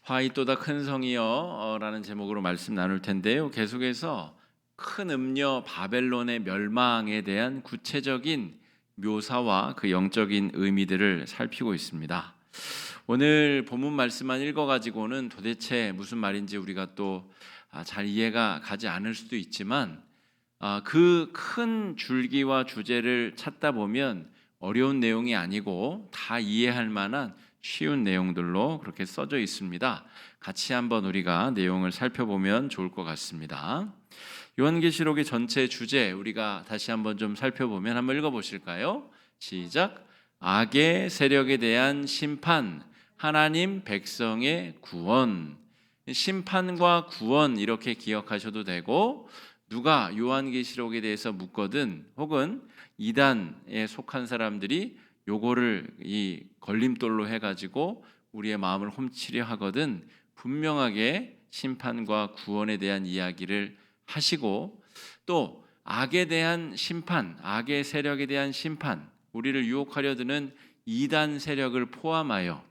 화이또다 큰 성이여 라는 제목으로 말씀 나눌 텐데요. 계속해서 큰 음녀 바벨론의 멸망에 대한 구체적인 묘사와 그 영적인 의미들을 살피고 있습니다. 오늘 본문 말씀만 읽어가지고는 도대체 무슨 말인지 우리가 또 잘 이해가 가지 않을 수도 있지만 그 큰 줄기와 주제를 찾다 보면 어려운 내용이 아니고 다 이해할 만한 쉬운 내용들로 그렇게 써져 있습니다. 같이 한번 우리가 내용을 살펴보면 좋을 것 같습니다. 요한계시록의 전체 주제 우리가 다시 한번 좀 살펴보면 한번 읽어보실까요? 시작. 악의 세력에 대한 심판, 하나님 백성의 구원. 심판과 구원 이렇게 기억하셔도 되고, 누가 요한계시록에 대해서 묻거든 혹은 이단에 속한 사람들이 요거를 이 걸림돌로 해가지고 우리의 마음을 훔치려 하거든 분명하게 심판과 구원에 대한 이야기를 하시고, 또 악에 대한 심판, 악의 세력에 대한 심판, 우리를 유혹하려 드는 이단 세력을 포함하여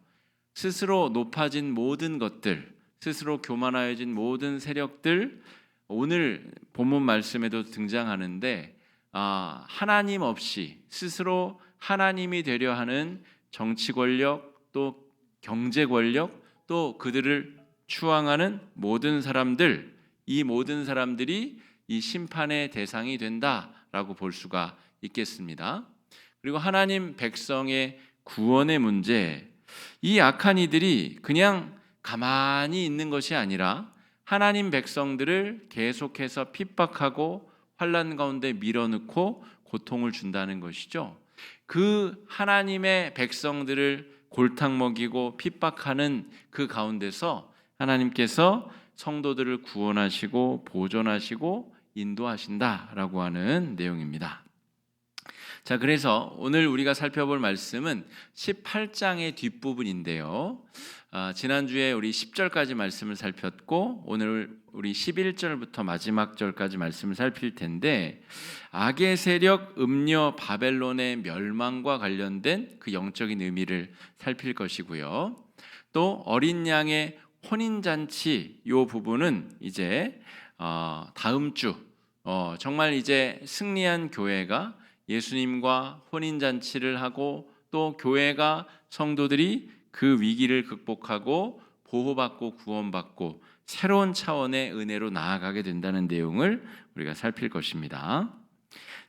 스스로 높아진 모든 것들, 스스로 교만하여진 모든 세력들, 오늘 본문 말씀에도 등장하는데 하나님 없이 스스로 하나님이 되려 하는 정치 권력, 또 경제 권력, 또 그들을 추앙하는 모든 사람들, 이 모든 사람들이 이 심판의 대상이 된다라고 볼 수가 있겠습니다. 그리고 하나님 백성의 구원의 문제, 이 악한 이들이 그냥 가만히 있는 것이 아니라 하나님 백성들을 계속해서 핍박하고 환난 가운데 밀어넣고 고통을 준다는 것이죠. 그 하나님의 백성들을 골탕 먹이고 핍박하는 그 가운데서 하나님께서 성도들을 구원하시고 보존하시고 인도하신다라고 하는 내용입니다. 자, 그래서 오늘 우리가 살펴볼 말씀은 18장의 뒷부분인데요. 지난주에 우리 10절까지 말씀을 살폈고 오늘 우리 11절부터 마지막 절까지 말씀을 살필 텐데, 악의 세력 음녀 바벨론의 멸망과 관련된 그 영적인 의미를 살필 것이고요. 또 어린 양의 혼인잔치 이 부분은 이제 다음 주 정말 이제 승리한 교회가 예수님과 혼인잔치를 하고 또 교회가 성도들이 그 위기를 극복하고 보호받고 구원받고 새로운 차원의 은혜로 나아가게 된다는 내용을 우리가 살필 것입니다.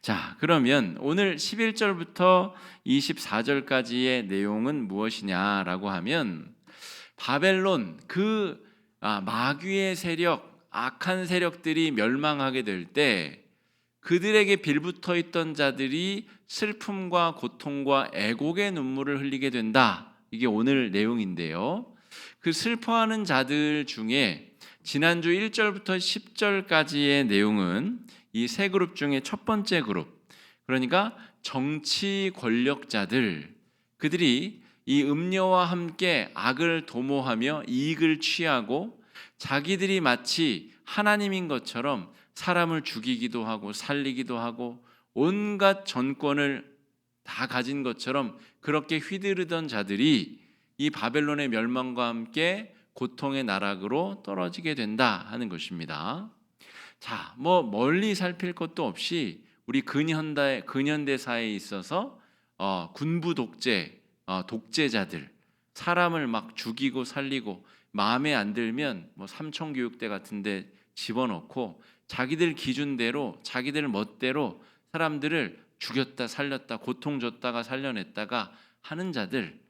자, 그러면 오늘 11절부터 24절까지의 내용은 무엇이냐라고 하면, 바벨론 그 마귀의 세력, 악한 세력들이 멸망하게 될 때 그들에게 빌붙어 있던 자들이 슬픔과 고통과 애곡의 눈물을 흘리게 된다. 이게 오늘 내용인데요. 그 슬퍼하는 자들 중에 지난주 1절부터 10절까지의 내용은 이 세 그룹 중에 첫 번째 그룹, 그러니까 정치 권력자들, 그들이 이 음녀와 함께 악을 도모하며 이익을 취하고 자기들이 마치 하나님인 것처럼 사람을 죽이기도 하고 살리기도 하고 온갖 전권을 다 가진 것처럼 그렇게 휘두르던 자들이 이 바벨론의 멸망과 함께 고통의 나락으로 떨어지게 된다 하는 것입니다. 자, 멀리 살필 것도 없이 우리 근현대사에 있어서 군부 독재, 독재자들, 사람을 막 죽이고 살리고 마음에 안 들면 삼청교육대 같은데 집어넣고 자기들 기준대로 자기들 멋대로 사람들을 죽였다 살렸다 고통 줬다가 살려냈다가 하는 자들,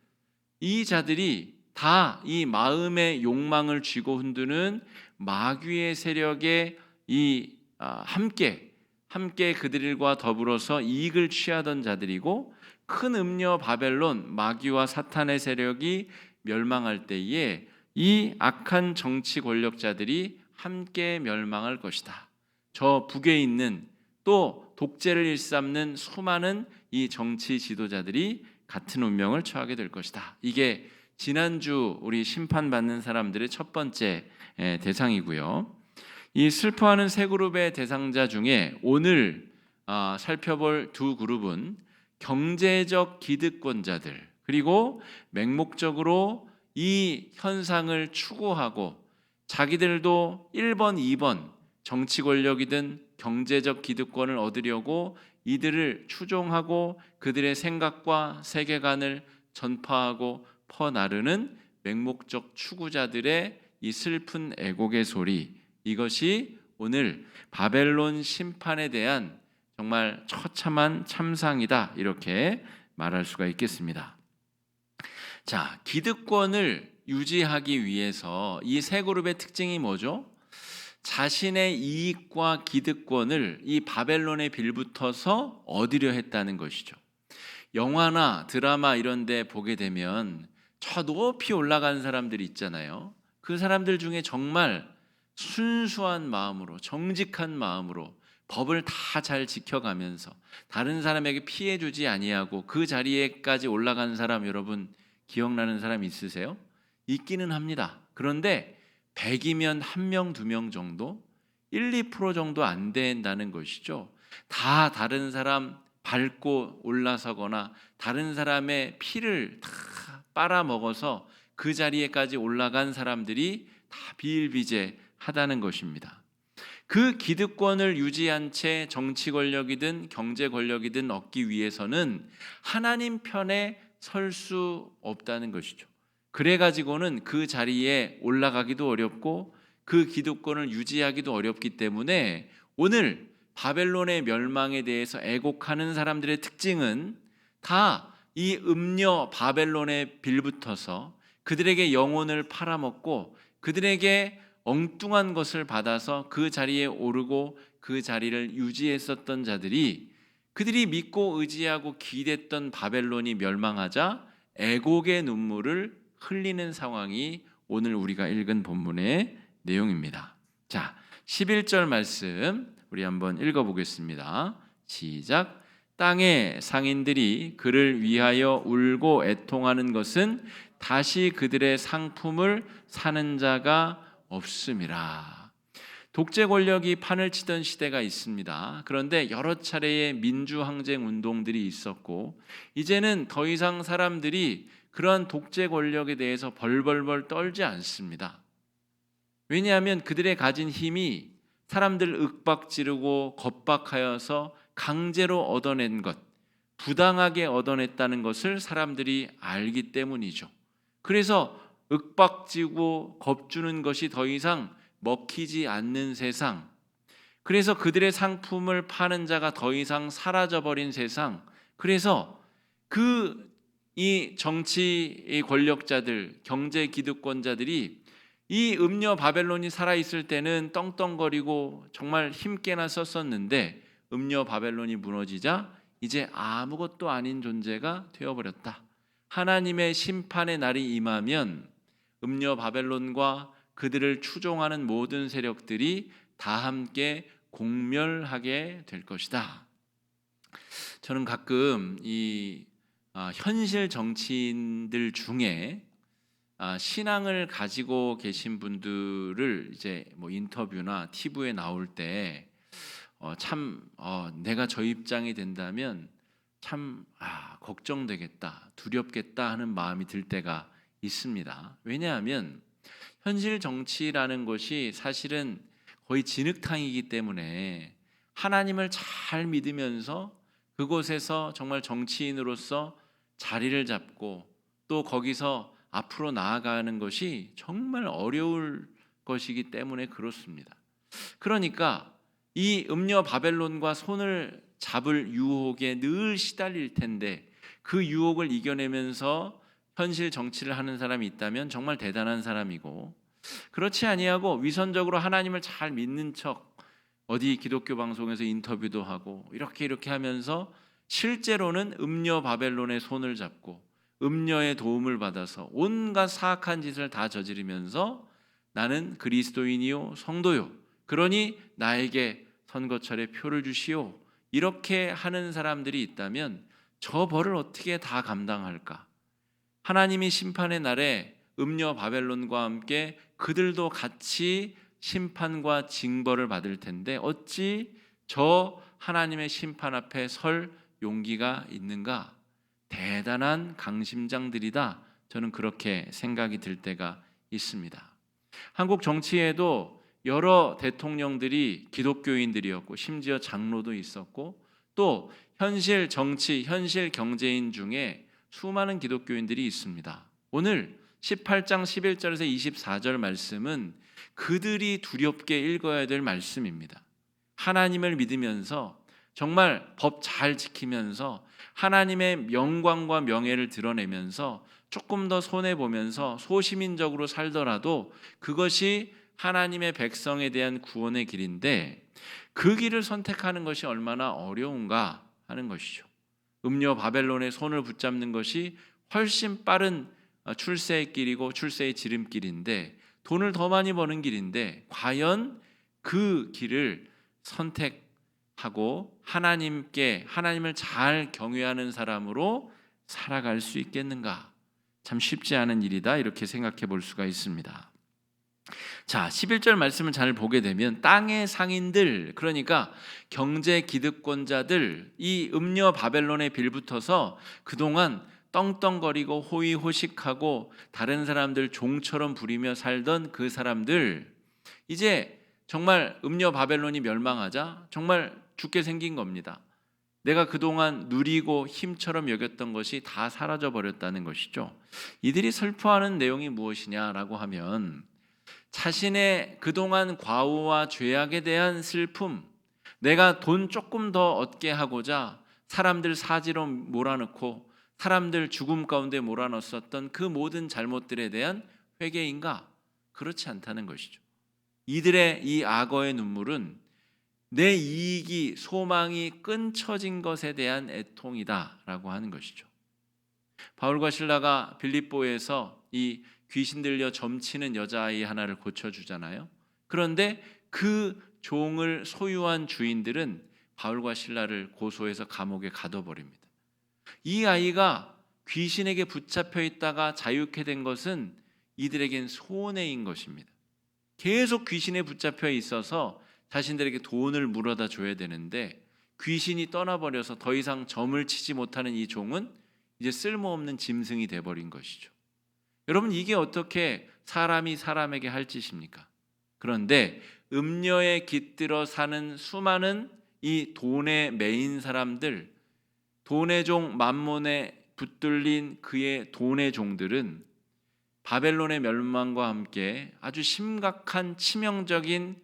이 자들이 다 이 마음의 욕망을 쥐고 흔드는 마귀의 세력에 함께 그들과 더불어서 이익을 취하던 자들이고, 큰 음녀 바벨론 마귀와 사탄의 세력이 멸망할 때에 이 악한 정치 권력자들이 함께 멸망할 것이다. 저 북에 있는 또 독재를 일삼는 수많은 이 정치 지도자들이 같은 운명을 처하게 될 것이다. 이게 지난주 우리 심판받는 사람들의 첫 번째 대상이고요. 이 슬퍼하는 세 그룹의 대상자 중에 오늘 살펴볼 두 그룹은 경제적 기득권자들, 그리고 맹목적으로 이 현상을 추구하고 자기들도 1번, 2번 정치 권력이든 경제적 기득권을 얻으려고 이들을 추종하고 그들의 생각과 세계관을 전파하고 퍼나르는 맹목적 추구자들의 이 슬픈 애곡의 소리, 이것이 오늘 바벨론 심판에 대한 정말 처참한 참상이다, 이렇게 말할 수가 있겠습니다. 자, 기득권을 유지하기 위해서 이 세 그룹의 특징이 뭐죠? 자신의 이익과 기득권을 이 바벨론에 빌붙어서 얻으려 했다는 것이죠. 영화나 드라마 이런 데 보게 되면 저 높이 올라간 사람들이 있잖아요. 그 사람들 중에 정말 순수한 마음으로, 정직한 마음으로 법을 다 잘 지켜가면서 다른 사람에게 피해 주지 아니하고 그 자리에까지 올라간 사람, 여러분 기억나는 사람 있으세요? 있기는 합니다. 그런데 100이면 1명, 2명 정도, 1, 2% 정도 안 된다는 것이죠. 다 다른 사람 밟고 올라서거나 다른 사람의 피를 다 빨아먹어서 그 자리에까지 올라간 사람들이 다 비일비재하다는 것입니다. 그 기득권을 유지한 채 정치 권력이든 경제 권력이든 얻기 위해서는 하나님 편에 설 수 없다는 것이죠. 그래가지고는 그 자리에 올라가기도 어렵고 그 기득권을 유지하기도 어렵기 때문에 오늘 바벨론의 멸망에 대해서 애곡하는 사람들의 특징은 다 이 음녀 바벨론에 빌붙어서 그들에게 영혼을 팔아먹고 그들에게 엉뚱한 것을 받아서 그 자리에 오르고 그 자리를 유지했었던 자들이, 그들이 믿고 의지하고 기댔던 바벨론이 멸망하자 애곡의 눈물을 흘리는 상황이 오늘 우리가 읽은 본문의 내용입니다. 자, 11절 말씀 우리 한번 읽어보겠습니다. 시작. 땅의 상인들이 그를 위하여 울고 애통하는 것은 다시 그들의 상품을 사는 자가 없음이라. 독재 권력이 판을 치던 시대가 있습니다. 그런데 여러 차례의 민주항쟁 운동들이 있었고 이제는 더 이상 사람들이 그러한 독재 권력에 대해서 벌벌벌 떨지 않습니다. 왜냐하면 그들의 가진 힘이 사람들 윽박지르고 겁박하여서 강제로 얻어낸 것, 부당하게 얻어냈다는 것을 사람들이 알기 때문이죠. 그래서 윽박지고 겁주는 것이 더 이상 먹히지 않는 세상, 그래서 그들의 상품을 파는 자가 더 이상 사라져버린 세상, 그래서 이 정치 권력자들, 경제 기득권자들이 이 음녀 바벨론이 살아있을 때는 떵떵거리고 정말 힘께나 썼었는데 음녀 바벨론이 무너지자 이제 아무것도 아닌 존재가 되어버렸다. 하나님의 심판의 날이 임하면 음녀 바벨론과 그들을 추종하는 모든 세력들이 다 함께 공멸하게 될 것이다. 저는 가끔 이 현실 정치인들 중에 신앙을 가지고 계신 분들을 이제 뭐 인터뷰나 TV에 나올 때 내가 저 입장이 된다면 참 걱정되겠다, 두렵겠다 하는 마음이 들 때가 있습니다. 왜냐하면 현실 정치라는 것이 사실은 거의 진흙탕이기 때문에 하나님을 잘 믿으면서 그곳에서 정말 정치인으로서 자리를 잡고 또 거기서 앞으로 나아가는 것이 정말 어려울 것이기 때문에 그렇습니다. 그러니까 이 음녀 바벨론과 손을 잡을 유혹에 늘 시달릴 텐데 그 유혹을 이겨내면서 현실 정치를 하는 사람이 있다면 정말 대단한 사람이고, 그렇지 아니하고 위선적으로 하나님을 잘 믿는 척 어디 기독교 방송에서 인터뷰도 하고 이렇게 하면서 실제로는 음녀 바벨론의 손을 잡고 음녀의 도움을 받아서 온갖 사악한 짓을 다 저지르면서 나는 그리스도인이요 성도요, 그러니 나에게 선거철에 표를 주시오, 이렇게 하는 사람들이 있다면 저 벌을 어떻게 다 감당할까? 하나님이 심판의 날에 음녀 바벨론과 함께 그들도 같이 심판과 징벌을 받을 텐데 어찌 저 하나님의 심판 앞에 설 용기가 있는가? 대단한 강심장들이다, 저는 그렇게 생각이 들 때가 있습니다. 한국 정치에도 여러 대통령들이 기독교인들이었고 심지어 장로도 있었고 또 현실 정치, 현실 경제인 중에 수많은 기독교인들이 있습니다. 오늘 18장 11절에서 24절 말씀은 그들이 두렵게 읽어야 될 말씀입니다. 하나님을 믿으면서 정말 법 잘 지키면서 하나님의 영광과 명예를 드러내면서 조금 더 손해보면서 소시민적으로 살더라도 그것이 하나님의 백성에 대한 구원의 길인데 그 길을 선택하는 것이 얼마나 어려운가 하는 것이죠. 음녀 바벨론의 손을 붙잡는 것이 훨씬 빠른 출세의 길이고 출세의 지름길인데 돈을 더 많이 버는 길인데 과연 그 길을 선택하고 하나님을 잘 경외하는 사람으로 살아갈 수 있겠는가? 참 쉽지 않은 일이다 이렇게 생각해 볼 수가 있습니다. 자, 11절 말씀을 잘 보게 되면 땅의 상인들, 그러니까 경제 기득권자들, 이 음녀 바벨론에 빌붙어서 그동안 떵떵거리고 호의호식하고 다른 사람들 종처럼 부리며 살던 그 사람들, 이제 정말 음녀 바벨론이 멸망하자 정말 죽게 생긴 겁니다. 내가 그동안 누리고 힘처럼 여겼던 것이 다 사라져 버렸다는 것이죠. 이들이 슬퍼하는 내용이 무엇이냐라고 하면 자신의 그동안 과오와 죄악에 대한 슬픔, 내가 돈 조금 더 얻게 하고자 사람들 사지로 몰아넣고 사람들 죽음 가운데 몰아넣었던 그 모든 잘못들에 대한 회개인가? 그렇지 않다는 것이죠. 이들의 이 악어의 눈물은 내 이익이 소망이 끊쳐진 것에 대한 애통이다라고 하는 것이죠. 바울과 실라가 빌립보에서 이 귀신 들려 점치는 여자아이 하나를 고쳐주잖아요. 그런데 그 종을 소유한 주인들은 바울과 실라를 고소해서 감옥에 가둬버립니다. 이 아이가 귀신에게 붙잡혀 있다가 자유케 된 것은 이들에겐 손해인 것입니다. 계속 귀신에 붙잡혀 있어서 자신들에게 돈을 물어다 줘야 되는데 귀신이 떠나버려서 더 이상 점을 치지 못하는 이 종은 이제 쓸모없는 짐승이 돼버린 것이죠. 여러분, 이게 어떻게 사람이 사람에게 할 짓입니까? 그런데 음녀에 깃들어 사는 수많은 이 돈에 매인 사람들, 돈의 종 맘몬에 붙들린 그의 돈의 종들은 바벨론의 멸망과 함께 아주 심각한 치명적인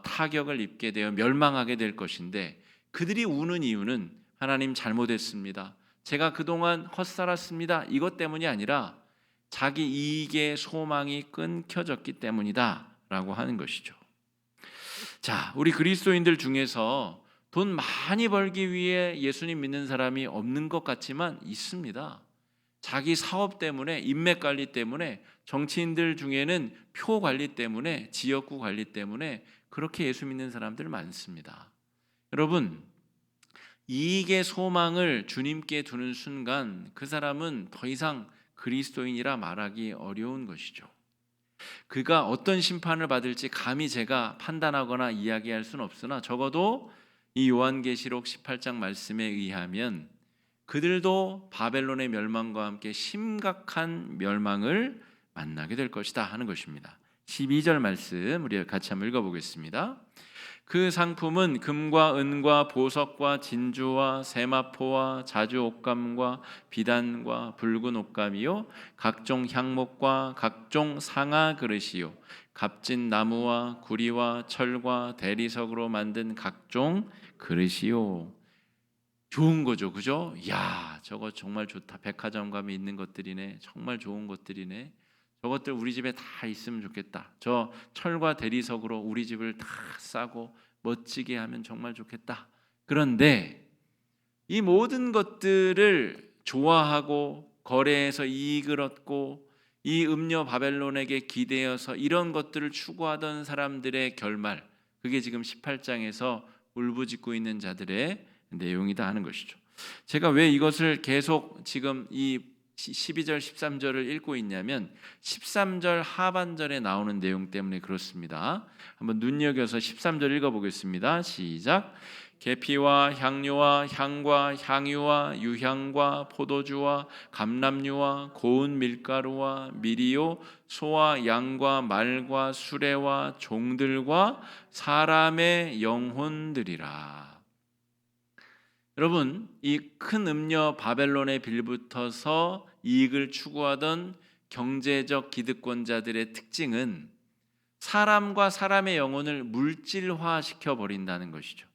타격을 입게 되어 멸망하게 될 것인데 그들이 우는 이유는 하나님 잘못했습니다. 제가 그동안 헛살았습니다. 이것 때문이 아니라 자기 이익의 소망이 끊겨졌기 때문이다 라고 하는 것이죠. 자, 우리 그리스도인들 중에서 돈 많이 벌기 위해 예수님 믿는 사람이 없는 것 같지만 있습니다. 자기 사업 때문에, 인맥 관리 때문에, 정치인들 중에는 표 관리 때문에, 지역구 관리 때문에 그렇게 예수 믿는 사람들 많습니다. 여러분, 이익의 소망을 주님께 두는 순간 그 사람은 더 이상 그리스도인이라 말하기 어려운 것이죠. 그가 어떤 심판을 받을지 감히 제가 판단하거나 이야기할 수는 없으나 적어도 이 요한계시록 18장 말씀에 의하면 그들도 바벨론의 멸망과 함께 심각한 멸망을 만나게 될 것이다 하는 것입니다. 12절 말씀 우리 같이 한번 읽어보겠습니다. 그 상품은 금과 은과 보석과 진주와 세마포와 자주 옷감과 비단과 붉은 옷감이요 각종 향목과 각종 상아 그릇이요 값진 나무와 구리와 철과 대리석으로 만든 각종 그릇이요. 좋은 거죠, 그죠? 야, 저거 정말 좋다. 백화점 가면 있는 것들이네. 정말 좋은 것들이네. 저것들 우리 집에 다 있으면 좋겠다. 저 철과 대리석으로 우리 집을 다 싸고 멋지게 하면 정말 좋겠다. 그런데 이 모든 것들을 좋아하고 거래해서 이익을 얻고 이 음녀 바벨론에게 기대어서 이런 것들을 추구하던 사람들의 결말, 그게 지금 18장에서 울부짖고 있는 자들의 내용이다 하는 것이죠. 제가 왜 이것을 계속 지금 이 12절 13절을 읽고 있냐면 13절 하반절에 나오는 내용 때문에 그렇습니다. 한번 눈여겨서 13절 읽어보겠습니다. 시작. 계피와 향료와 향과 향유와 유향과 포도주와 감람류와 고운 밀가루와 미리요 소와 양과 말과 수레와 종들과 사람의 영혼들이라. 여러분, 이 큰 음녀 바벨론에 빌붙어서 이익을 추구하던 경제적 기득권자들의 특징은 사람과 사람의 영혼을 물질화시켜 버린다는 것이죠.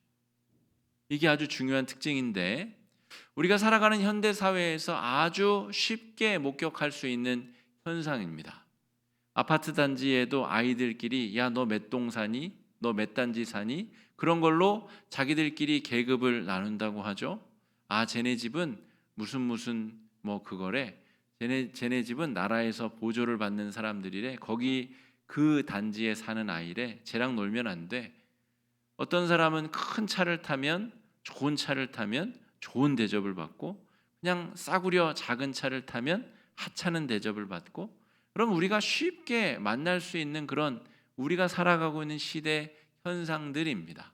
이게 아주 중요한 특징인데 우리가 살아가는 현대 사회에서 아주 쉽게 목격할 수 있는 현상입니다. 아파트 단지에도 아이들끼리 야, 너 몇 동 사니? 너 몇 단지 사니? 그런 걸로 자기들끼리 계급을 나눈다고 하죠. 아, 쟤네 집은 무슨 뭐 그거래. 쟤네 집은 나라에서 보조를 받는 사람들이래. 거기 그 단지에 사는 아이래. 쟤랑 놀면 안 돼. 어떤 사람은 큰 차를 타면 좋은 차를 타면 좋은 대접을 받고 그냥 싸구려 작은 차를 타면 하찮은 대접을 받고 그럼 우리가 쉽게 만날 수 있는 그런 우리가 살아가고 있는 시대 현상들입니다.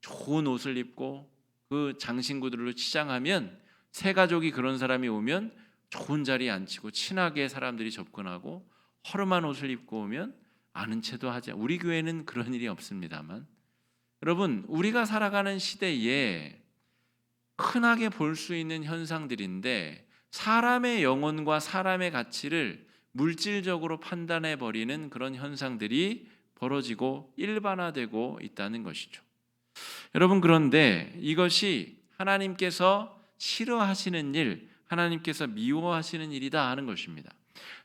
좋은 옷을 입고 그 장신구들로 치장하면 새 가족이 그런 사람이 오면 좋은 자리에 앉히고 친하게 사람들이 접근하고 허름한 옷을 입고 오면 아는 체도 하지. 우리 교회는 그런 일이 없습니다만 여러분, 우리가 살아가는 시대에 흔하게 볼 수 있는 현상들인데 사람의 영혼과 사람의 가치를 물질적으로 판단해 버리는 그런 현상들이 벌어지고 일반화되고 있다는 것이죠. 여러분, 그런데 이것이 하나님께서 싫어하시는 일, 하나님께서 미워하시는 일이다 하는 것입니다.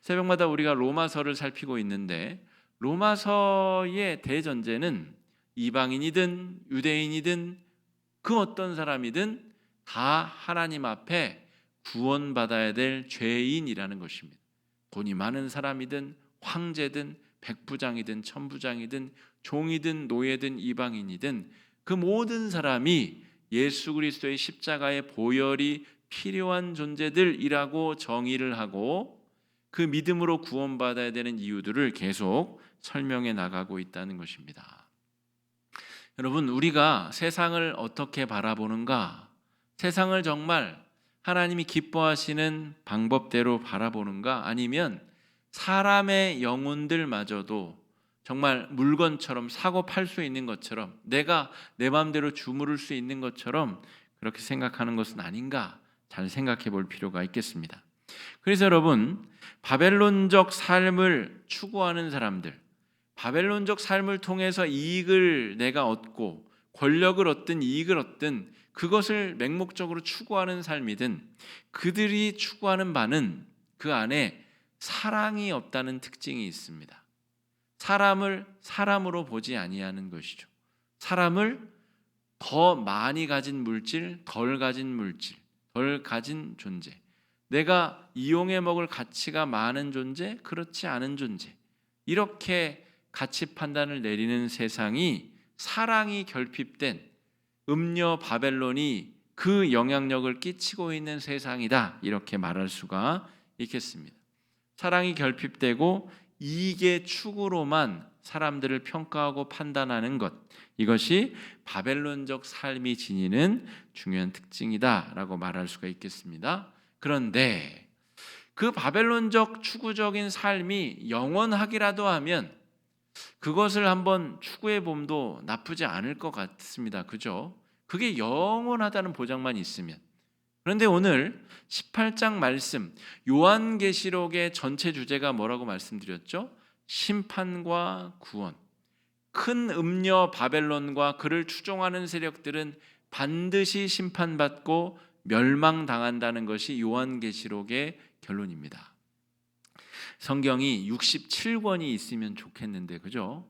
새벽마다 우리가 로마서를 살피고 있는데 로마서의 대전제는 이방인이든 유대인이든 그 어떤 사람이든 다 하나님 앞에 구원받아야 될 죄인이라는 것입니다. 돈이 많은 사람이든 황제든 백부장이든 천부장이든 종이든 노예든 이방인이든 그 모든 사람이 예수 그리스도의 십자가의 보혈이 필요한 존재들이라고 정의를 하고 그 믿음으로 구원받아야 되는 이유들을 계속 설명해 나가고 있다는 것입니다. 여러분, 우리가 세상을 어떻게 바라보는가? 세상을 정말 하나님이 기뻐하시는 방법대로 바라보는가? 아니면 사람의 영혼들마저도 정말 물건처럼 사고 팔 수 있는 것처럼 내가 내 마음대로 주무를 수 있는 것처럼 그렇게 생각하는 것은 아닌가? 잘 생각해 볼 필요가 있겠습니다. 그래서 여러분, 바벨론적 삶을 추구하는 사람들, 바벨론적 삶을 통해서 이익을 내가 얻고 권력을 얻든 이익을 얻든 그것을 맹목적으로 추구하는 삶이든 그들이 추구하는 바는 그 안에 사랑이 없다는 특징이 있습니다. 사람을 사람으로 보지 아니하는 것이죠. 사람을 더 많이 가진 물질, 덜 가진 물질, 덜 가진 존재, 내가 이용해 먹을 가치가 많은 존재, 그렇지 않은 존재, 이렇게 가치 판단을 내리는 세상이 사랑이 결핍된 음녀 바벨론이 그 영향력을 끼치고 있는 세상이다, 이렇게 말할 수가 있겠습니다. 사랑이 결핍되고 이익의 추구로만 사람들을 평가하고 판단하는 것, 이것이 바벨론적 삶이 지니는 중요한 특징이다라고 말할 수가 있겠습니다. 그런데 그 바벨론적 추구적인 삶이 영원하기라도 하면 그것을 한번 추구해 봄도 나쁘지 않을 것 같습니다. 그죠? 그게 영원하다는 보장만 있으면. 그런데 오늘 18장 말씀, 요한계시록의 전체 주제가 뭐라고 말씀드렸죠? 심판과 구원. 큰 음녀 바벨론과 그를 추종하는 세력들은 반드시 심판받고 멸망당한다는 것이 요한계시록의 결론입니다. 성경이 67권이 있으면 좋겠는데, 그죠?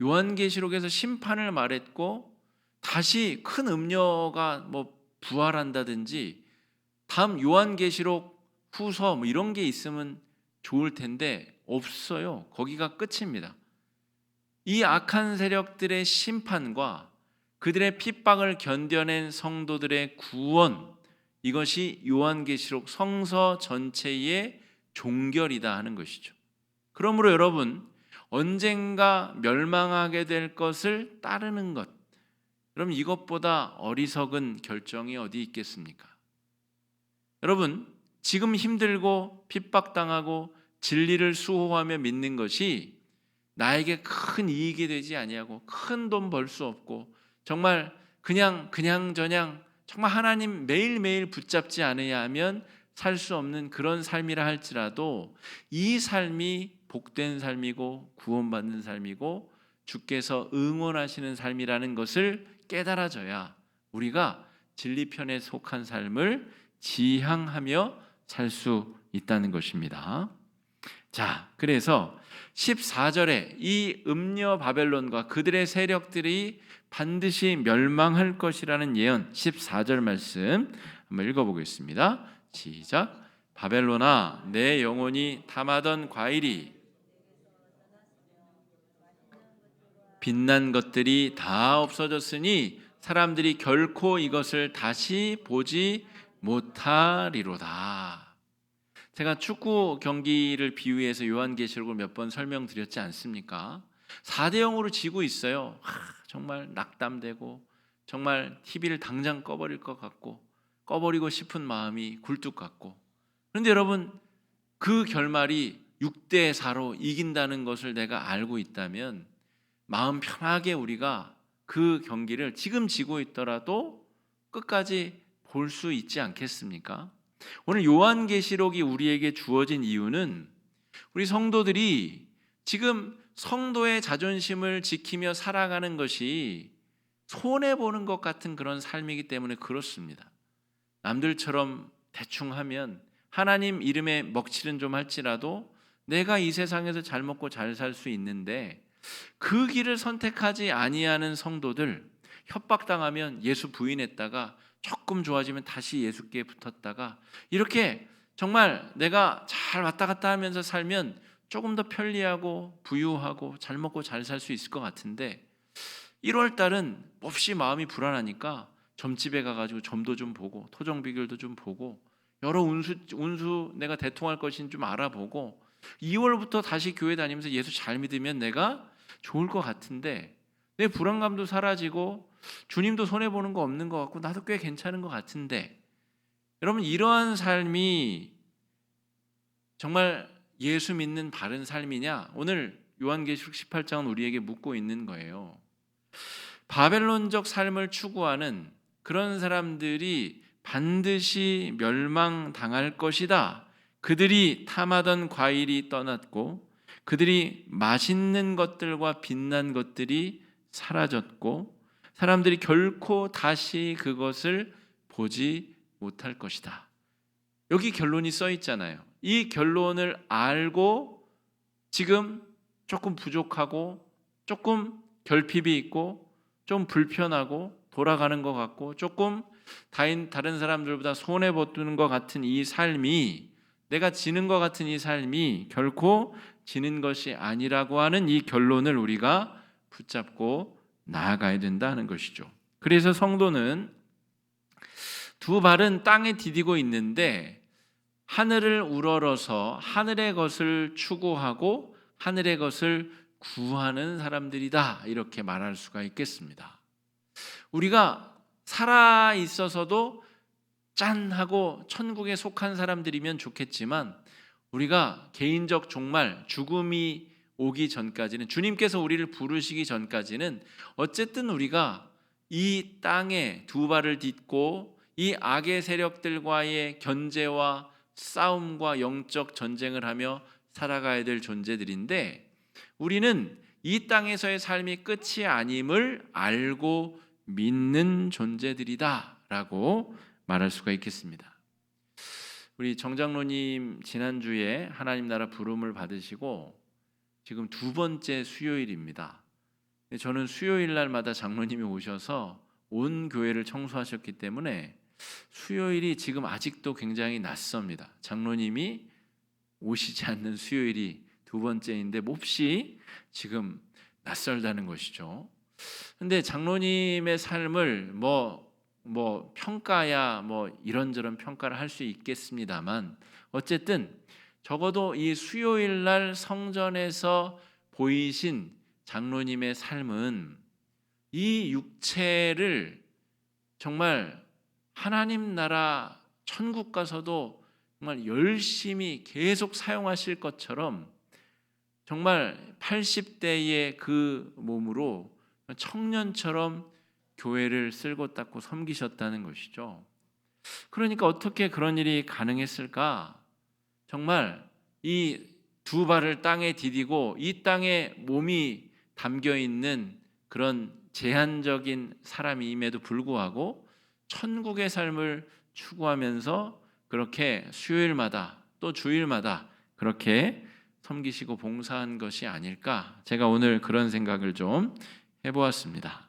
요한계시록에서 심판을 말했고 다시 큰 음녀가 뭐 부활한다든지 다음 요한계시록 후서 뭐 이런 게 있으면 좋을 텐데 없어요. 거기가 끝입니다. 이 악한 세력들의 심판과 그들의 핍박을 견뎌낸 성도들의 구원, 이것이 요한계시록 성서 전체의 종결이다 하는 것이죠. 그러므로 여러분, 언젠가 멸망하게 될 것을 따르는 것, 그럼 이것보다 어리석은 결정이 어디 있겠습니까? 여러분, 지금 힘들고 핍박당하고 진리를 수호하며 믿는 것이 나에게 큰 이익이 되지 아니하고 큰 돈 벌 수 없고 정말 그냥 정말 하나님 매일매일 붙잡지 않아야 하면 살 수 없는 그런 삶이라 할지라도 이 삶이 복된 삶이고 구원받는 삶이고 주께서 응원하시는 삶이라는 것을 깨달아져야 우리가 진리편에 속한 삶을 지향하며 살 수 있다는 것입니다. 자, 그래서 14절에 이 음녀 바벨론과 그들의 세력들이 반드시 멸망할 것이라는 예언, 14절 말씀 한번 읽어보겠습니다. 시작. 바벨론아, 내 영혼이 탐하던 과일이 빛난 것들이 다 없어졌으니 사람들이 결코 이것을 다시 보지 못하리로다. 제가 축구 경기를 비유해서 요한계시록을 몇 번 설명드렸지 않습니까? 4대 0으로 지고 있어요. 정말 낙담되고 정말 TV를 당장 꺼버릴 것 같고 꺼버리고 싶은 마음이 굴뚝 같고, 그런데 여러분, 그 결말이 6대 4로 이긴다는 것을 내가 알고 있다면 마음 편하게 우리가 그 경기를 지금 지고 있더라도 끝까지 볼 수 있지 않겠습니까? 오늘 요한계시록이 우리에게 주어진 이유는 우리 성도들이 지금 성도의 자존심을 지키며 살아가는 것이 손해보는 것 같은 그런 삶이기 때문에 그렇습니다. 남들처럼 대충 하면 하나님 이름에 먹칠은 좀 할지라도 내가 이 세상에서 잘 먹고 잘 살 수 있는데 그 길을 선택하지 아니하는 성도들, 협박당하면 예수 부인했다가 조금 좋아지면 다시 예수께 붙었다가 이렇게 정말 내가 잘 왔다 갔다 하면서 살면 조금 더 편리하고 부유하고 잘 먹고 잘 살 수 있을 것 같은데 1월 달은 몹시 마음이 불안하니까 점집에 가가지고 점도 좀 보고 토종 비결도 좀 보고 여러 운수 내가 대통할 것인 좀 알아보고 2월부터 다시 교회 다니면서 예수 잘 믿으면 내가 좋을 것 같은데 내 불안감도 사라지고 주님도 손해보는 거 없는 것 같고 나도 꽤 괜찮은 것 같은데, 여러분, 이러한 삶이 정말 예수 믿는 바른 삶이냐? 오늘 요한계시록 18장은 우리에게 묻고 있는 거예요. 바벨론적 삶을 추구하는 그런 사람들이 반드시 멸망당할 것이다. 그들이 탐하던 과일이 떠났고 그들이 맛있는 것들과 빛난 것들이 사라졌고 사람들이 결코 다시 그것을 보지 못할 것이다. 여기 결론이 써 있잖아요. 이 결론을 알고 지금 조금 부족하고 조금 결핍이 있고 좀 불편하고 돌아가는 것 같고 조금 다른 사람들보다 손해보는 것 같은 이 삶이, 내가 지는 것 같은 이 삶이 결코 지는 것이 아니라고 하는 이 결론을 우리가 붙잡고 나아가야 된다는 것이죠. 그래서 성도는 두 발은 땅에 디디고 있는데 하늘을 우러러서 하늘의 것을 추구하고 하늘의 것을 구하는 사람들이다, 이렇게 말할 수가 있겠습니다. 우리가 살아 있어서도 짠하고 천국에 속한 사람들이면 좋겠지만 우리가 개인적 종말, 죽음이 오기 전까지는, 주님께서 우리를 부르시기 전까지는 어쨌든 우리가 이 땅에 두 발을 딛고 이 악의 세력들과의 견제와 싸움과 영적 전쟁을 하며 살아가야 될 존재들인데 우리는 이 땅에서의 삶이 끝이 아님을 알고 믿는 존재들이다라고 말할 수가 있겠습니다. 우리 정장로님 지난주에 하나님 나라 부름을 받으시고 지금 두 번째 수요일입니다. 저는 수요일 날마다 장로님이 오셔서 온 교회를 청소하셨기 때문에 수요일이 지금 아직도 굉장히 낯섭니다. 장로님이 오시지 않는 수요일이 두 번째인데 몹시 지금 낯설다는 것이죠. 근데 장로님의 삶을 뭐 평가야 뭐 이런저런 평가를 할 수 있겠습니다만 어쨌든 적어도 이 수요일 날 성전에서 보이신 장로님의 삶은 이 육체를 정말 하나님 나라 천국 가서도 정말 열심히 계속 사용하실 것처럼 정말 80대의 그 몸으로 청년처럼 교회를 쓸고 닦고 섬기셨다는 것이죠. 그러니까 어떻게 그런 일이 가능했을까? 정말 이 두 발을 땅에 디디고 이 땅에 몸이 담겨 있는 그런 제한적인 사람임에도 불구하고 천국의 삶을 추구하면서 그렇게 수요일마다 또 주일마다 그렇게 섬기시고 봉사한 것이 아닐까? 제가 오늘 그런 생각을 좀 해보았습니다.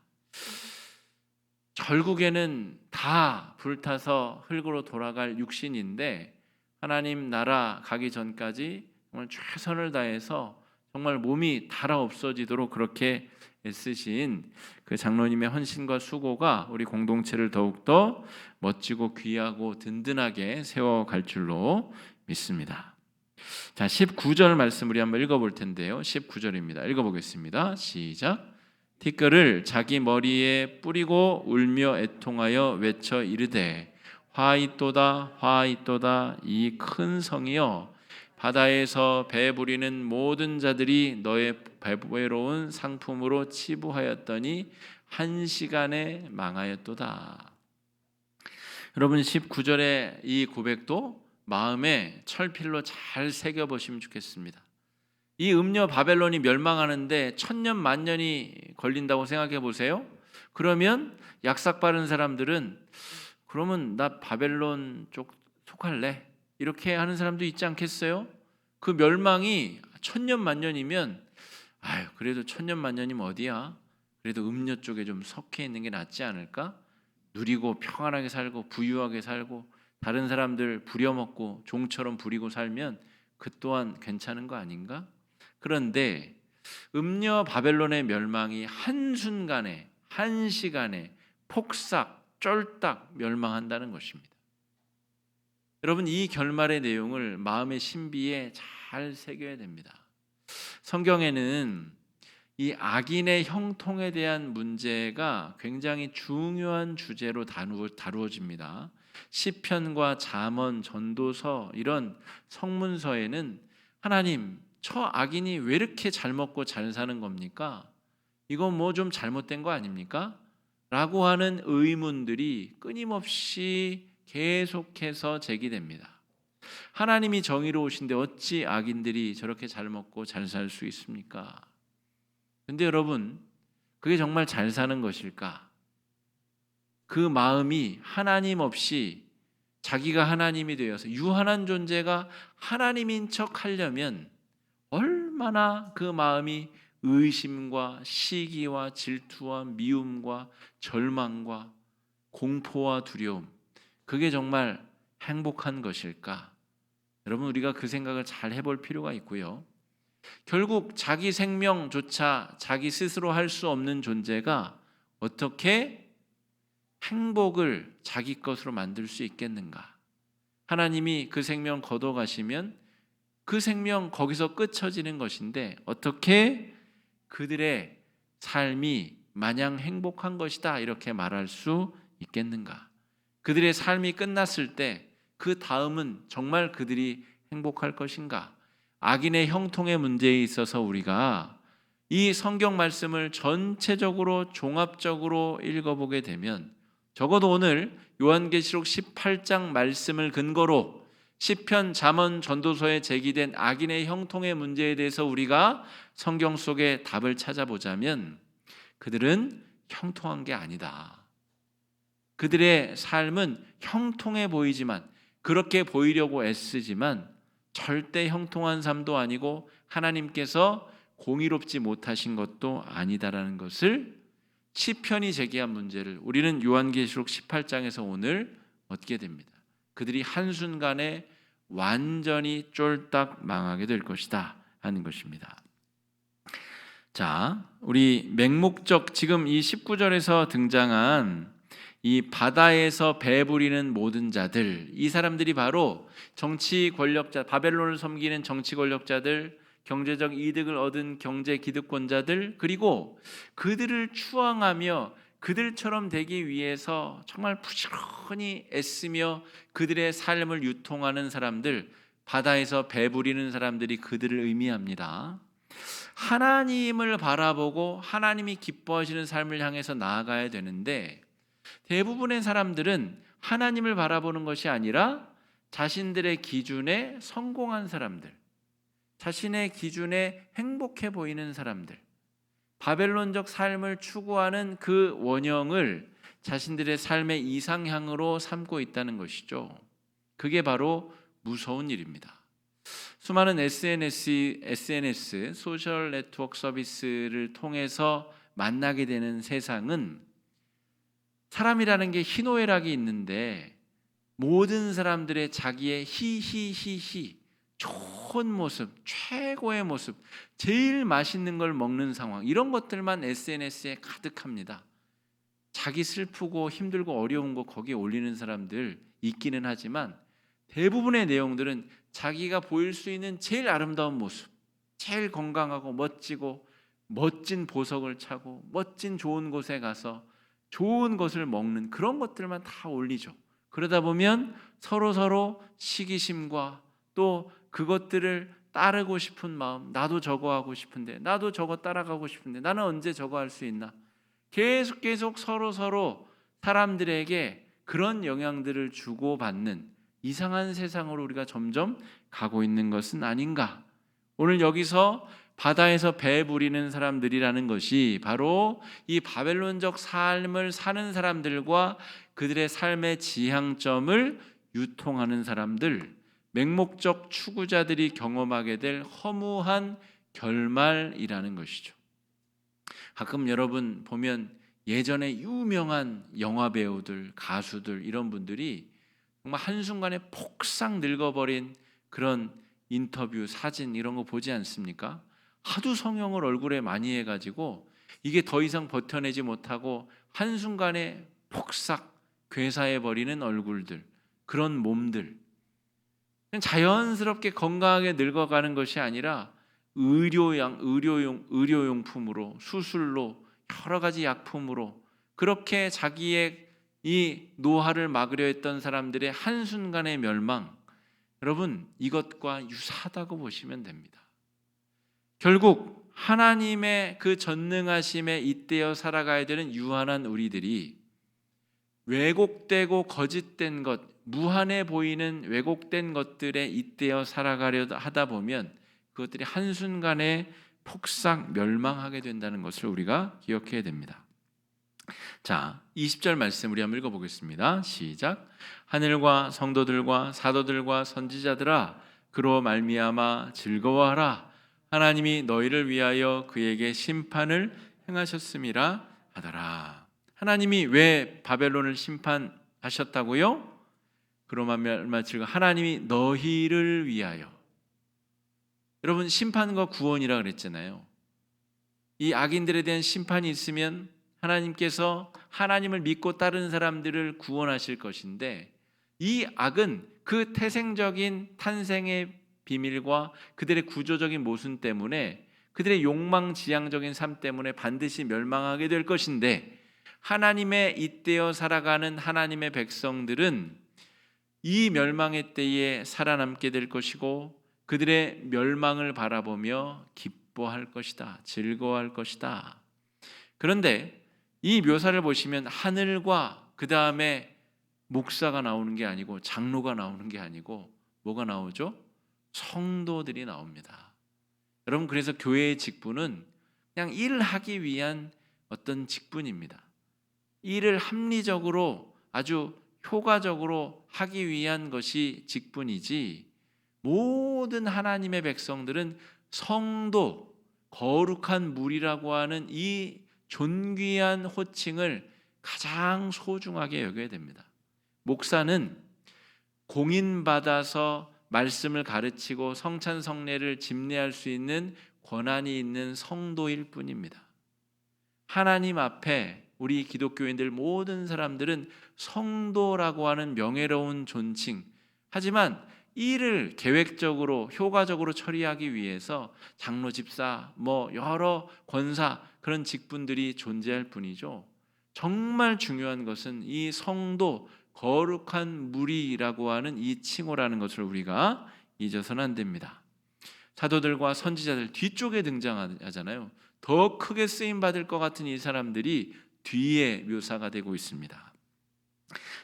결국에는 다 불타서 흙으로 돌아갈 육신인데 하나님 나라 가기 전까지 정말 최선을 다해서 정말 몸이 닳아 없어지도록 그렇게 애쓰신 그 장로님의 헌신과 수고가 우리 공동체를 더욱더 멋지고 귀하고 든든하게 세워갈 줄로 믿습니다. 자, 19절 말씀 우리 한번 읽어볼 텐데요. 19절입니다. 읽어보겠습니다. 시작. 티끌을 자기 머리에 뿌리고 울며 애통하여 외쳐 이르되 화 있도다 이 큰 성이여 바다에서 배 부리는 모든 자들이 너의 배부로운 상품으로 치부하였더니 한 시간에 망하였도다. 여러분 19절의 이 고백도 마음에 철필로 잘 새겨보시면 좋겠습니다. 이 음녀 바벨론이 멸망하는데 1000년 만년이 걸린다고 생각해 보세요. 그러면 약삭 빠른 사람들은 그러면 나 바벨론 쪽 속할래? 이렇게 하는 사람도 있지 않겠어요? 그 멸망이 1000년 만년이면 아유 그래도 1000년 만년이면 어디야? 그래도 음녀 쪽에 좀 속해 있는 게 낫지 않을까? 누리고 평안하게 살고 부유하게 살고 다른 사람들 부려먹고 종처럼 부리고 살면 그 또한 괜찮은 거 아닌가? 그런데 음녀 바벨론의 멸망이 한순간에 한 시간에 폭삭 쫄딱 멸망한다는 것입니다. 여러분 이 결말의 내용을 마음의 신비에 잘 새겨야 됩니다. 성경에는 이 악인의 형통에 대한 문제가 굉장히 중요한 주제로 다루어집니다. 시편과 잠언, 전도서 이런 성문서에는 하나님 저 악인이 왜 이렇게 잘 먹고 잘 사는 겁니까? 이거 뭐 좀 잘못된 거 아닙니까? 라고 하는 의문들이 끊임없이 계속해서 제기됩니다. 하나님이 정의로우신데 어찌 악인들이 저렇게 잘 먹고 잘 살 수 있습니까? 근데 여러분 그게 정말 잘 사는 것일까? 그 마음이 하나님 없이 자기가 하나님이 되어서 유한한 존재가 하나님인 척 하려면 얼마나 그 마음이 의심과 시기와 질투와 미움과 절망과 공포와 두려움 그게 정말 행복한 것일까? 여러분 우리가 그 생각을 잘 해볼 필요가 있고요. 결국 자기 생명조차 자기 스스로 할 수 없는 존재가 어떻게 행복을 자기 것으로 만들 수 있겠는가? 하나님이 그 생명 거둬가시면 그 생명 거기서 끝쳐지는 것인데 어떻게 그들의 삶이 마냥 행복한 것이다 이렇게 말할 수 있겠는가? 그들의 삶이 끝났을 때 그 다음은 정말 그들이 행복할 것인가? 악인의 형통의 문제에 있어서 우리가 이 성경 말씀을 전체적으로 종합적으로 읽어보게 되면 적어도 오늘 요한계시록 18장 말씀을 근거로 시편, 잠언, 전도서에 제기된 악인의 형통의 문제에 대해서 우리가 성경 속에 답을 찾아보자면 그들은 형통한 게 아니다. 그들의 삶은 형통해 보이지만 그렇게 보이려고 애쓰지만 절대 형통한 삶도 아니고 하나님께서 공의롭지 못하신 것도 아니다라는 것을 시편이 제기한 문제를 우리는 요한계시록 18장에서 오늘 얻게 됩니다. 그들이 한순간에 완전히 쫄딱 망하게 될 것이다 하는 것입니다. 자, 우리 맹목적 지금 이 19절에서 등장한 이 바다에서 배 부리는 모든 자들, 이 사람들이 바로 정치 권력자, 바벨론을 섬기는 정치 권력자들, 경제적 이득을 얻은 경제 기득권자들, 그리고 그들을 추앙하며 그들처럼 되기 위해서 정말 부지런히 애쓰며 그들의 삶을 유통하는 사람들, 바다에서 배 부리는 사람들이 그들을 의미합니다. 하나님을 바라보고 하나님이 기뻐하시는 삶을 향해서 나아가야 되는데, 대부분의 사람들은 하나님을 바라보는 것이 아니라 자신들의 기준에 성공한 사람들, 자신의 기준에 행복해 보이는 사람들, 바벨론적 삶을 추구하는 그 원형을 자신들의 삶의 이상향으로 삼고 있다는 것이죠. 그게 바로 무서운 일입니다. 수많은 SNS, 소셜 네트워크 서비스를 통해서 만나게 되는 세상은, 사람이라는 게 희노애락이 있는데 모든 사람들의 자기의 히히히히 좋은 모습, 최고의 모습, 제일 맛있는 걸 먹는 상황, 이런 것들만 SNS에 가득합니다. 자기 슬프고 힘들고 어려운 거 거기에 올리는 사람들 있기는 하지만 대부분의 내용들은 자기가 보일 수 있는 제일 아름다운 모습, 제일 건강하고 멋지고 멋진 보석을 차고 멋진 좋은 곳에 가서 좋은 것을 먹는 그런 것들만 다 올리죠. 그러다 보면 서로 시기심과 또 그것들을 따르고 싶은 마음, 나도 저거 하고 싶은데, 나도 저거 따라가고 싶은데, 나는 언제 저거 할 수 있나, 계속 서로 사람들에게 그런 영향들을 주고받는 이상한 세상으로 우리가 점점 가고 있는 것은 아닌가. 오늘 여기서 바다에서 배 부리는 사람들이라는 것이 바로 이 바벨론적 삶을 사는 사람들과 그들의 삶의 지향점을 유통하는 사람들, 맹목적 추구자들이 경험하게 될 허무한 결말이라는 것이죠. 가끔 여러분 보면 예전에 유명한 영화 배우들, 가수들, 이런 분들이 정말 한순간에 폭삭 늙어버린 그런 인터뷰, 사진 이런 거 보지 않습니까? 하도 성형을 얼굴에 많이 해가지고 이게 더 이상 버텨내지 못하고 한순간에 폭삭 괴사해버리는 얼굴들, 그런 몸들, 자연스럽게 건강하게 늙어가는 것이 아니라 의료용품으로, 수술로, 여러 가지 약품으로 그렇게 자기의 이 노화를 막으려 했던 사람들의 한순간의 멸망, 여러분 이것과 유사하다고 보시면 됩니다. 결국 하나님의 그 전능하심에 잇대어 살아가야 되는 유한한 우리들이 왜곡되고 거짓된 것, 무한해 보이는 왜곡된 것들에 잇대어 살아가려 하다 보면 그것들이 한순간에 폭삭 멸망하게 된다는 것을 우리가 기억해야 됩니다. 자, 20절 말씀 우리 한번 읽어보겠습니다. 시작. 하늘과 성도들과 사도들과 선지자들아, 그로 말미암아 즐거워하라. 하나님이 너희를 위하여 그에게 심판을 행하셨음이라 하더라. 하나님이 왜 바벨론을 심판하셨다고요? 그로 말미암아 즐거워. 하나님이 너희를 위하여. 여러분, 심판과 구원이라 그랬잖아요. 이 악인들에 대한 심판이 있으면 하나님께서 하나님을 믿고 따르는 사람들을 구원하실 것인데, 이 악은 그 태생적인 탄생의 비밀과 그들의 구조적인 모순 때문에, 그들의 욕망지향적인 삶 때문에 반드시 멸망하게 될 것인데, 하나님의 잇대어 살아가는 하나님의 백성들은 이 멸망의 때에 살아남게 될 것이고 그들의 멸망을 바라보며 기뻐할 것이다, 즐거워할 것이다. 그런데 이 묘사를 보시면 하늘과 그 다음에 목사가 나오는 게 아니고 장로가 나오는 게 아니고 뭐가 나오죠? 성도들이 나옵니다. 여러분, 그래서 교회의 직분은 그냥 일하기 위한 어떤 직분입니다. 일을 합리적으로 아주 효과적으로 하기 위한 것이 직분이지, 모든 하나님의 백성들은 성도, 거룩한 무리라고 하는 이 존귀한 호칭을 가장 소중하게 여겨야 됩니다. 목사는 공인받아서 말씀을 가르치고 성찬성례를 집례할 수 있는 권한이 있는 성도일 뿐입니다. 하나님 앞에 우리 기독교인들 모든 사람들은 성도라고 하는 명예로운 존칭, 하지만 이를 계획적으로 효과적으로 처리하기 위해서 장로, 집사, 여러 권사 그런 직분들이 존재할 뿐이죠. 정말 중요한 것은 이 성도, 거룩한 무리라고 하는 이 칭호라는 것을 우리가 잊어서는 안 됩니다. 사도들과 선지자들 뒤쪽에 등장하잖아요. 더 크게 쓰임 받을 것 같은 이 사람들이 뒤에 묘사가 되고 있습니다.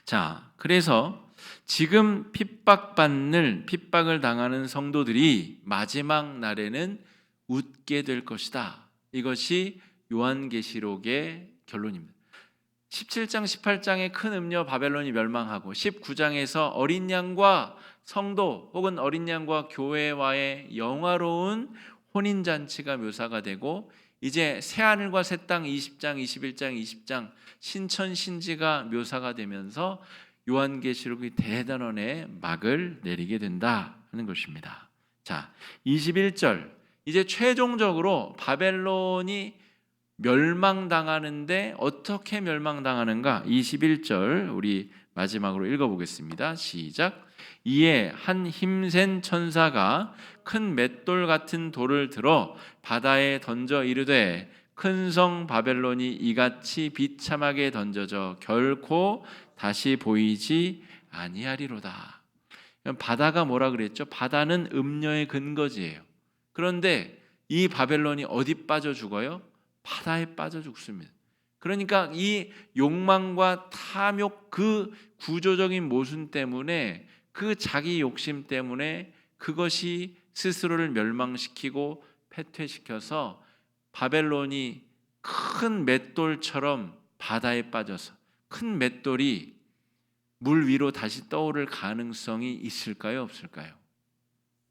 자, 그래서 지금 핍박을 당하는 성도들이 마지막 날에는 웃게 될 것이다. 이것이 요한계시록의 결론입니다. 17장, 18장에 큰 음녀 바벨론이 멸망하고 19장에서 어린 양과 성도 혹은 어린 양과 교회와의 영화로운 혼인잔치가 묘사가 되고 이제 새하늘과 새 땅 20장, 21장, 20장 신천신지가 묘사가 되면서 요한계시록이 대단원의 막을 내리게 된다 하는 것입니다. 자, 21절 이제 최종적으로 바벨론이 멸망당하는데 어떻게 멸망당하는가? 21절 우리 마지막으로 읽어보겠습니다. 시작. 이에 한 힘센 천사가 큰 맷돌 같은 돌을 들어 바다에 던져 이르되 큰 성 바벨론이 이같이 비참하게 던져져 결코 다시 보이지 아니하리로다. 바다가 뭐라 그랬죠? 바다는 음녀의 근거지예요. 그런데 이 바벨론이 어디 빠져 죽어요? 바다에 빠져 죽습니다. 그러니까 이 욕망과 탐욕, 그 구조적인 모순 때문에, 그 자기 욕심 때문에 그것이 스스로를 멸망시키고 패퇴시켜서 바벨론이 큰 맷돌처럼 바다에 빠져서, 큰 맷돌이 물 위로 다시 떠오를 가능성이 있을까요? 없을까요?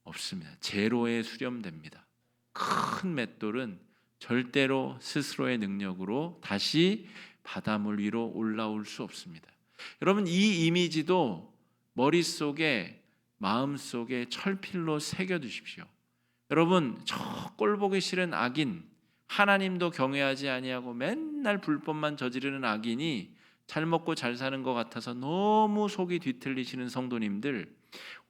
없습니다. 제로에 수렴됩니다. 큰 맷돌은 절대로 스스로의 능력으로 다시 바닷물 위로 올라올 수 없습니다. 여러분, 이 이미지도 머릿속에, 마음속에 철필로 새겨두십시오. 여러분, 저 꼴보기 싫은 악인, 하나님도 경외하지 아니하고 맨날 불법만 저지르는 악인이 잘 먹고 잘 사는 것 같아서 너무 속이 뒤틀리시는 성도님들,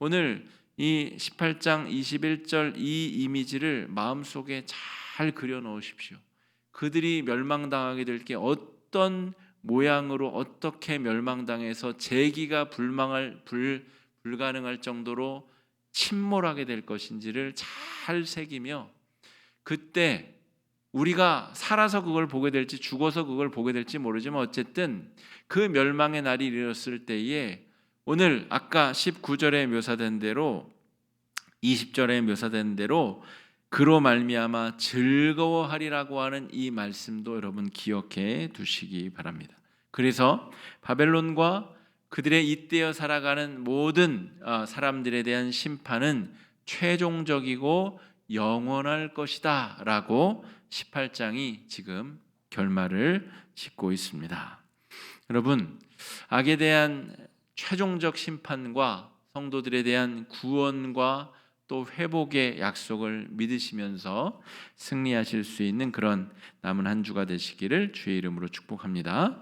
오늘 이 18장 21절 이 이미지를 마음속에 잘 그려 놓으십시오. 그들이 멸망당하게 될 게 어떤 모양으로 어떻게 멸망당해서 재기가 불가능할 정도로 침몰하게 될 것인지를 잘 새기며, 그때 우리가 살아서 그걸 보게 될지 죽어서 그걸 보게 될지 모르지만 어쨌든 그 멸망의 날이 이르렀을 때에 오늘 아까 19절에 묘사된 대로 20절에 묘사된 대로 그로 말미암아 즐거워하리라고 하는 이 말씀도 여러분 기억해 두시기 바랍니다. 그래서 바벨론과 그들의 잇대어 살아가는 모든 사람들에 대한 심판은 최종적이고 영원할 것이다 라고 18장이 지금 결말을 짓고 있습니다. 여러분, 악에 대한 최종적 심판과 성도들에 대한 구원과 또 회복의 약속을 믿으시면서 승리하실 수 있는 그런 남은 한 주가 되시기를 주의 이름으로 축복합니다.